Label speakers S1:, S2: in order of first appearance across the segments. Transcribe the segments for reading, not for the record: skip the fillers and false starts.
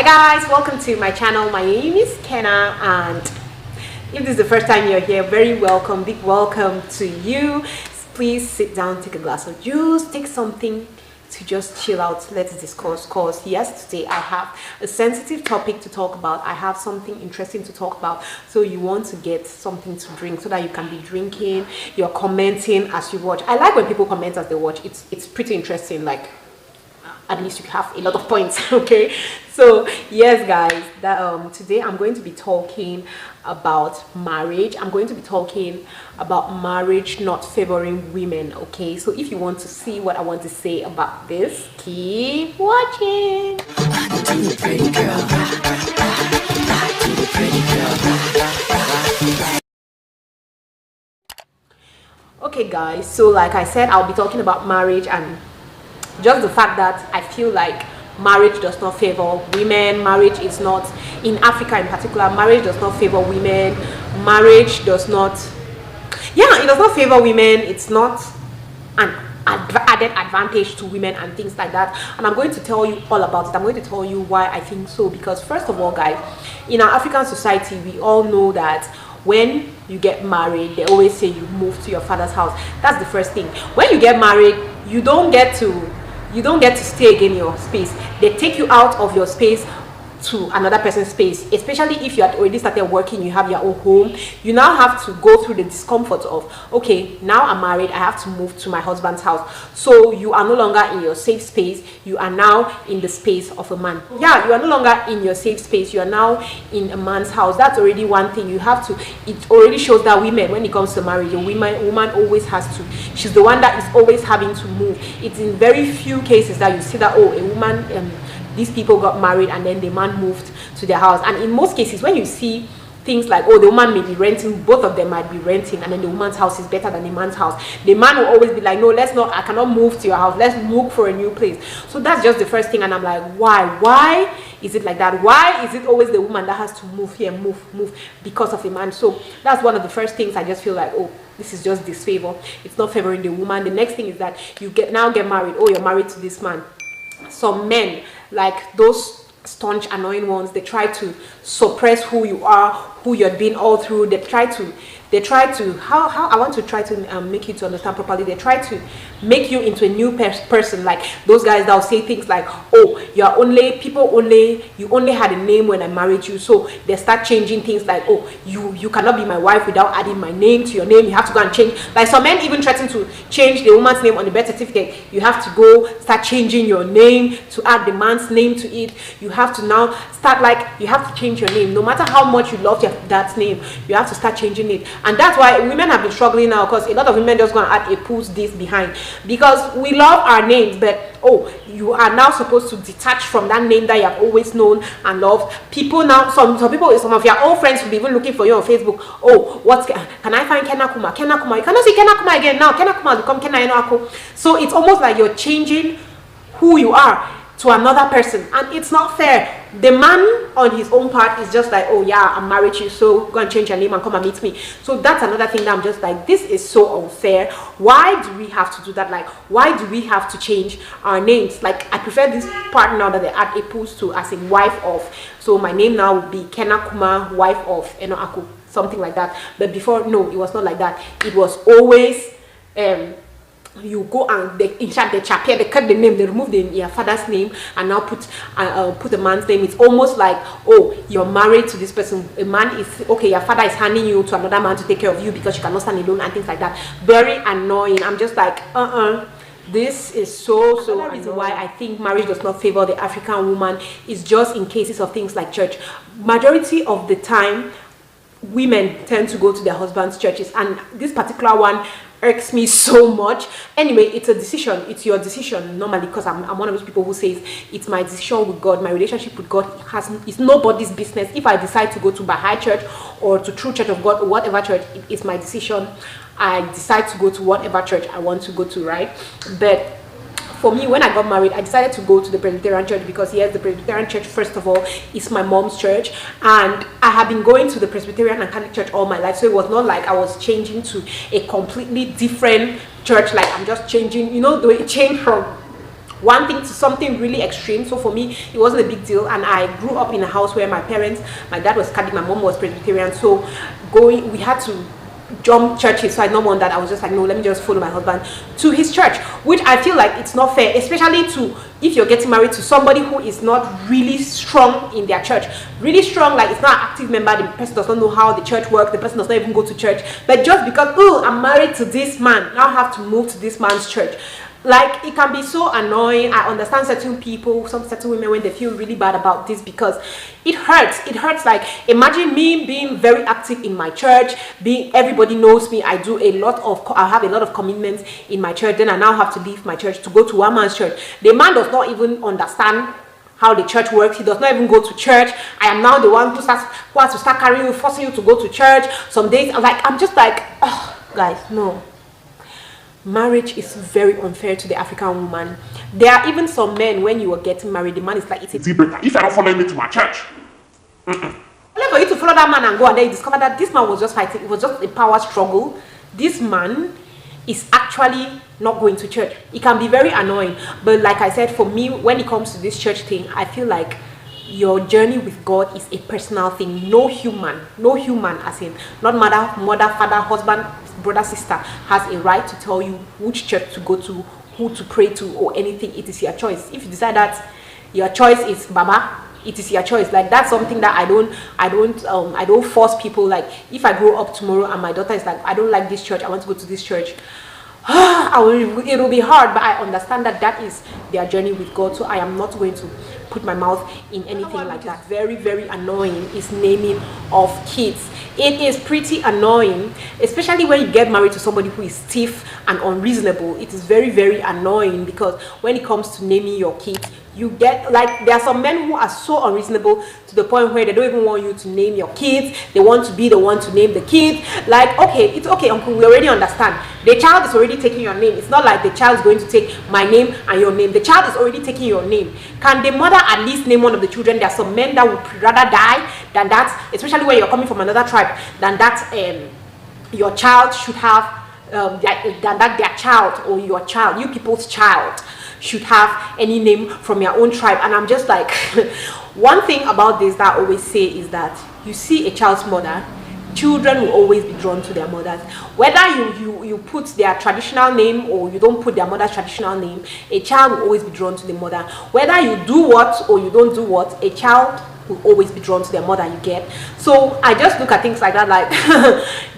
S1: guys, welcome to my channel. My name is Kenna, and if this is the first time you're here, very welcome, big welcome to you. Please sit down, take a glass of juice, take something to just chill out. Let's discuss, cause yes, today I have a sensitive topic to talk about. I have something interesting to talk about, so you want to get something to drink so that you can be drinking, you're commenting as you watch. I like when people comment as they watch. It's pretty interesting. Like, at least you have a lot of points. Okay, so yes guys, that today I'm going to be talking about marriage. I'm going to be talking about marriage not favoring women. Okay, so if you want to see what I want to say about this, keep watching. Okay guys, so like I said, I'll be talking about marriage, and just the fact that I feel like marriage does not favor women. Marriage is not, in Africa in particular, marriage does not favor women. Marriage does not, it does not favor women. It's not an added advantage to women and things like that, and I'm going to tell you all about it. I'm going to tell you why I think so, because first of all guys, in our African society, we all know that when you get married, they always say you move to your father's house. That's the first thing. When you get married, you don't get to stay again in your space. They take you out of your space to another person's space, especially if you had already started working, you have your own home. You now have to go through the discomfort of, okay, now I'm married, I have to move to my husband's house. So you are no longer in your safe space, you are now in the space of a man. You are no longer in your safe space, you are now in a man's house. That's already one thing. You have to, it already shows that women, when it comes to marriage, a woman always has to, she's the one that is always having to move. It's in very few cases that you see that, oh, a woman, these people got married and then the man moved to their house. And in most cases, when you see things like, oh, the woman may be renting, both of them might be renting, and then the woman's house is better than the man's house, the man will always be like, no, I cannot move to your house, let's look for a new place. So that's just the first thing. And I'm like, why is it like that? Why is it always the woman that has to move here, move because of a man? So that's one of the first things. I just feel like, oh, this is just disfavor. It's not favoring the woman. The next thing is that you now get married. Oh, you're married to this man. Some men, like those staunch annoying ones, they try to suppress who you are, who you're being all through. They try to how I want to try to make you to understand properly. They try to make you into a new person. Like those guys that will say things like, oh, you only had a name when I married you. So they start changing things like, oh, you cannot be my wife without adding my name to your name. You have to go and change. Like some men even threaten to change the woman's name on the birth certificate. You have to go start changing your name to add the man's name to it. You have to now start, like, you have to change your name. No matter how much you love that name, you have to start changing it. And that's why women have been struggling now, because a lot of women just going to add a "puts this" behind, because we love our names, but oh, you are now supposed to detach from that name that you have always known and loved. People now, some people, some of your old friends will be even looking for you on Facebook. Oh, can I find Kenna Kuma? Kenna Kuma. You cannot see Kenna Kuma again now. Kenna Kuma has become Kenna Enoako. So it's almost like you're changing who you are to another person, and it's not fair. The man on his own part is just like, oh yeah, I'm married to you, so go and change your name and come and meet me. So that's another thing that I'm just like, this is so unfair. Why do we have to do that? Like, why do we have to change our names? Like, I prefer this part now that they add a "puts" to, as in wife of. So my name now would be Kenna Kuma, wife of Enoako, something like that. But before, no, it was not like that. It was always you go and they cut the name, they remove your father's name and now put a man's name. It's almost like, oh, you're married to this person. A man is, okay, your father is handing you to another man to take care of you because you cannot stand alone and things like that. Very annoying. I'm just like, this is so another reason why I think marriage does not favor the African woman is just in cases of things like church. Majority of the time, women tend to go to their husbands' churches, and this particular one irks me so much. Anyway, it's a decision. It's your decision normally, because I'm one of those people who says it's my decision with God. My relationship with God it's nobody's business. If I decide to go to Baha'i church or to True Church of God or whatever church, it's my decision. I decide to go to whatever church I want to go to, right? But for me, when I got married, I decided to go to the Presbyterian church because, yes, the Presbyterian church, first of all, is my mom's church, and I have been going to the Presbyterian and Catholic church all my life, so it was not like I was changing to a completely different church. Like, I'm just changing, you know, the way it changed from one thing to something really extreme. So for me, it wasn't a big deal. And I grew up in a house where my dad was Catholic, my mom was Presbyterian. So we had to jump churches, so I don't want that. I was just like, no, let me just follow my husband to his church, which I feel like it's not fair, especially to if you're getting married to somebody who is not really strong in their church, really strong, like it's not an active member, the person does not know how the church works, the person does not even go to church, but just because, oh, I'm married to this man, now I have to move to this man's church. Like, it can be so annoying. I understand certain people, some certain women, when they feel really bad about this, because it hurts. Like, imagine me being very active in my church, everybody knows me, I have a lot of commitments in my church, then I now have to leave my church to go to one man's church. The man does not even understand how the church works. He does not even go to church. I am now the one who has to start carrying you, forcing you to go to church. Some days I'm just like, oh, guys, no. Marriage is very unfair to the African woman. There are even some men, when you are getting married, the man is like, it's a deal breaker if I don't follow me to my church. Only for you to follow that man and go, and then you discover that this man was just fighting. It was just a power struggle. This man is actually not going to church. It can be very annoying. But like I said, for me, when it comes to this church thing, I feel like your journey with God is a personal thing. No human as in not mother, father, husband, brother, sister has a right to tell you which church to go to, who to pray to, or anything. It is your choice. If you decide that your choice is Baba, it is your choice. Like, that's something that I don't force people. Like, if I grow up tomorrow and my daughter is like, I don't like this church, I want to go to this church, it will be hard. But I understand that that is their journey with God, so I am not going to put my mouth in anything like that. Very, very annoying is naming of kids. It is pretty annoying, especially when you get married to somebody who is stiff and unreasonable. It is very, very annoying, because when it comes to naming your kids, you get, like, there are some men who are so unreasonable to the point where they don't even want you to name your kids. They want to be the one to name the kid. Like, okay, it's okay, uncle, we already understand. The child is already taking your name. It's not like the child is going to take my name and your name. The child is already taking your name. Can the mother at least name one of the children? There are some men that would rather die than that, especially when you're coming from another tribe, than that your child should have, than that their child or your child, you people's child, should have any name from your own tribe. And I'm just like, one thing about this that I always say is that you see a child's mother, children will always be drawn to their mothers. Whether you put their traditional name or you don't put their mother's traditional name, a child will always be drawn to the mother. Whether you do what or you don't do what, a child will always be drawn to their mother, you get. So I just look at things like that, like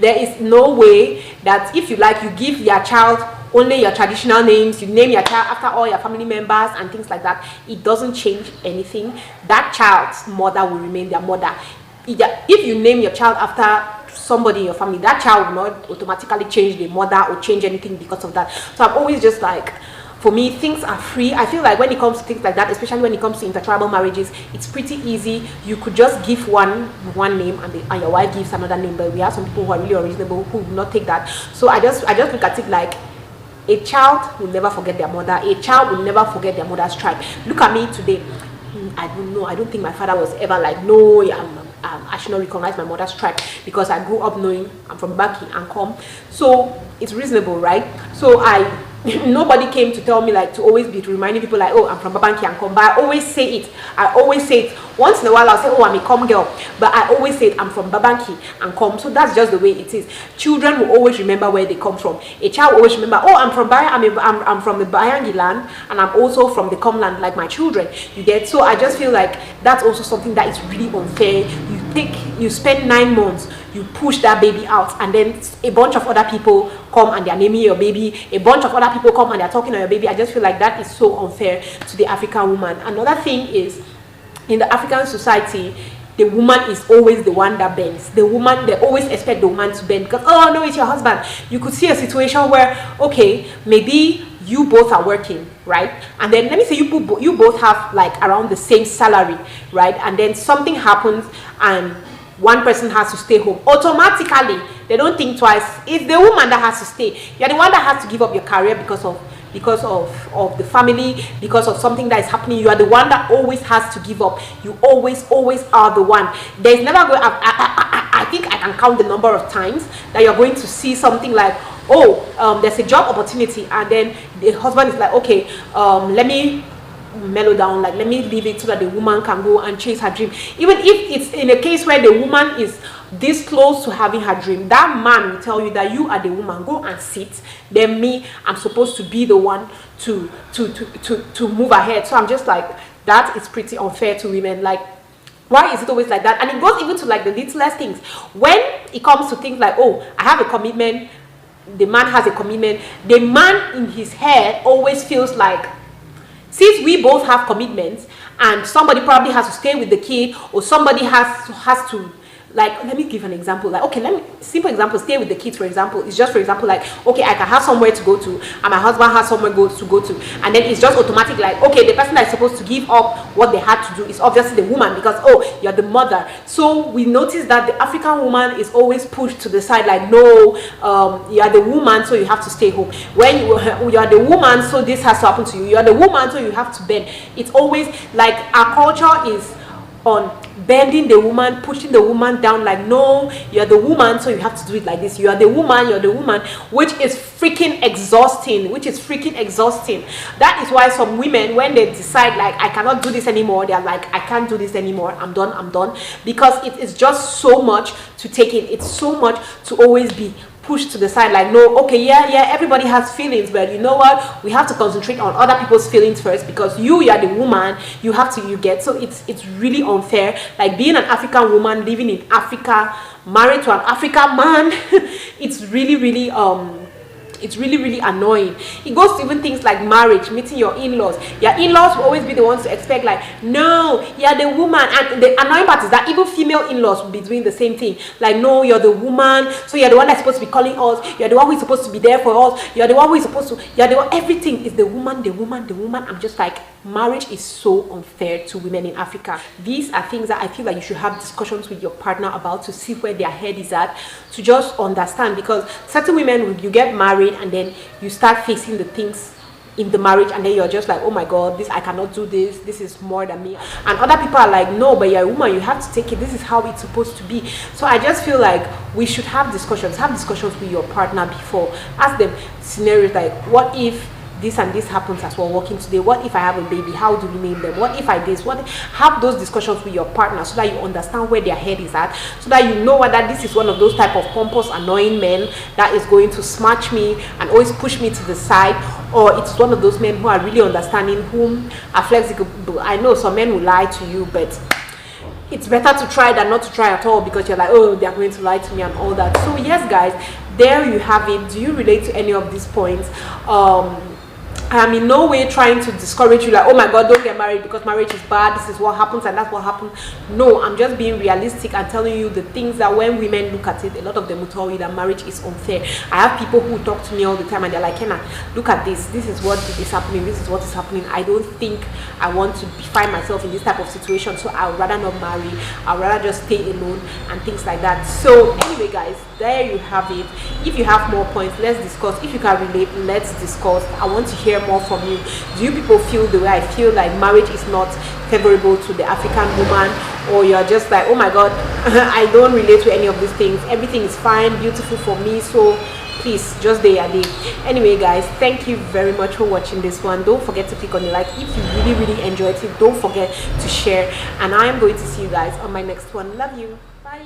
S1: there is no way that if you like, you give your child only your traditional names, you name your child after all your family members and things like that, it doesn't change anything. That child's mother will remain their mother. If you name your child after somebody in your family, that child will not automatically change the mother or change anything because of that. So I'm always just like, for me, things are free. I feel like when it comes to things like that, especially when it comes to intertribal marriages, it's pretty easy. You could just give one name and your wife gives another name. But we have some people who are really unreasonable who will not take that. So I just look at it like, a child will never forget their mother. A child will never forget their mother's tribe. Look at me today. I don't know. I don't think my father was ever like, no, I should not recognize my mother's tribe, because I grew up knowing I'm from Baki and Kom. So it's reasonable, right? So nobody came to tell me, like, to always be reminding people like, oh, I'm from Babanki and Kom. But I always say it. Once in a while I'll say, oh, I'm a Kom girl. But I always say it, I'm from Babanki and Kom. So that's just the way it is. Children will always remember where they come from. A child will always remember, oh, I'm from I'm from the Bayangi land, and I'm also from the Kom land, like my children. You get? So I just feel like that's also something that is really unfair. You spend 9 months, you push that baby out, and then a bunch of other people come and they're naming your baby. A bunch of other people come and they're talking on your baby. I just feel like that is so unfair to the African woman. Another thing is, in the African society, the woman is always the one that bends. The woman, they always expect the woman to bend, because, oh no, it's your husband. You could see a situation where, okay, maybe you both are working, right? And then let me say you both have like around the same salary, right? And then something happens and one person has to stay home. Automatically, they don't think twice. It's the woman that has to stay. You're the one that has to give up your career because of the family, because of something that is happening. You are the one that always has to give up. You always are the one. There's never going. I think I can count the number of times that you're going to see something like, there's a job opportunity, and then the husband is like, okay, let me mellow down, like let me leave it so that the woman can go and chase her dream. Even if it's in a case where the woman is this close to having her dream, that man will tell you that you are the woman, go and sit, then me, I'm supposed to be the one to move ahead. So I'm just like, that is pretty unfair to women. Like, why is it always like that? And it goes even to like the littlest things. When it comes to things like, oh, I have a commitment, the man has a commitment, the man in his head always feels like, since we both have commitments and somebody probably has to stay with the kid, or somebody has to, like, let me give an example. Like, okay, simple example, stay with the kids, for example. It's just, for example, like, okay, I can have somewhere to go to, and my husband has somewhere to go to, and then it's just automatic, like, okay, the person that's supposed to give up what they had to do is obviously the woman, because, oh, you're the mother. So we notice that the African woman is always pushed to the side, like, no, you are the woman, so you have to stay home. When you are the woman, so this has to happen to you. You are the woman, so you have to bend. It's always like our culture is on bending the woman, pushing the woman down, like, no, you're the woman, so you have to do it like this. You are the woman, you're the woman, which is freaking exhausting, That is why some women, when they decide, like, I cannot do this anymore, they're like, I can't do this anymore, I'm done, because it is just so much to take in. It's so much to always be pushed to the side, like, no, okay, yeah, everybody has feelings, but you know what, we have to concentrate on other people's feelings first, because you are the woman, you have to, you get. So it's really unfair. Like, being an African woman living in Africa, married to an African man, it's really annoying. It goes to even things like marriage, meeting your in-laws. Your in-laws will always be the ones to expect, like, no, you're the woman. And the annoying part is that even female in-laws will be doing the same thing. Like, no, you're the woman, so you're the one that's supposed to be calling us, you're the one who is supposed to be there for us, you're the one who is supposed to, you're the one, everything is the woman. I'm just like, marriage is so unfair to women in Africa. These are things that I feel like you should have discussions with your partner about, to see where their head is at, to just understand. Because certain women, you get married and then you start facing the things in the marriage, and then you're just like, oh my god, this, I cannot do this is more than me. And other people are like, no, but you're a woman, you have to take it, this is how it's supposed to be. So I just feel like we should have discussions with your partner before. Ask them scenarios like, what if this and this happens as we're working today? What if I have a baby? How do we name them? What if I this? What? Have those discussions with your partner, so that you understand where their head is at, so that you know whether this is one of those type of pompous, annoying men that is going to smash me and always push me to the side, or it's one of those men who are really understanding, whom are flexible. I know some men will lie to you, but it's better to try than not to try at all, because you're like, oh, they're going to lie to me and all that. So yes, guys, there you have it. Do you relate to any of these points? I'm in no way trying to discourage you, like, oh my god, don't get married because marriage is bad, this is what happens and that's what happens. No, I'm just being realistic and telling you the things that when women look at it, a lot of them will tell you that marriage is unfair. I have people who talk to me all the time and they're like, Kenna, look at this is what is happening, this is what is happening. I don't think I want to find myself in this type of situation, so I would rather not marry, I'd rather just stay alone and things like that. So anyway, guys, there you have it. If you have more points, let's discuss. If you can relate, let's discuss. I want to hear more from you. Do you people feel the way I feel, like marriage is not favorable to the African woman, or you're just like, oh my god, I don't relate to any of these things, everything is fine, beautiful for me, so please just day a day. Anyway, guys, thank you very much for watching this one. Don't forget to click on the like if you really enjoyed it. Don't forget to share, and I am going to see you guys on my next one. Love you, bye.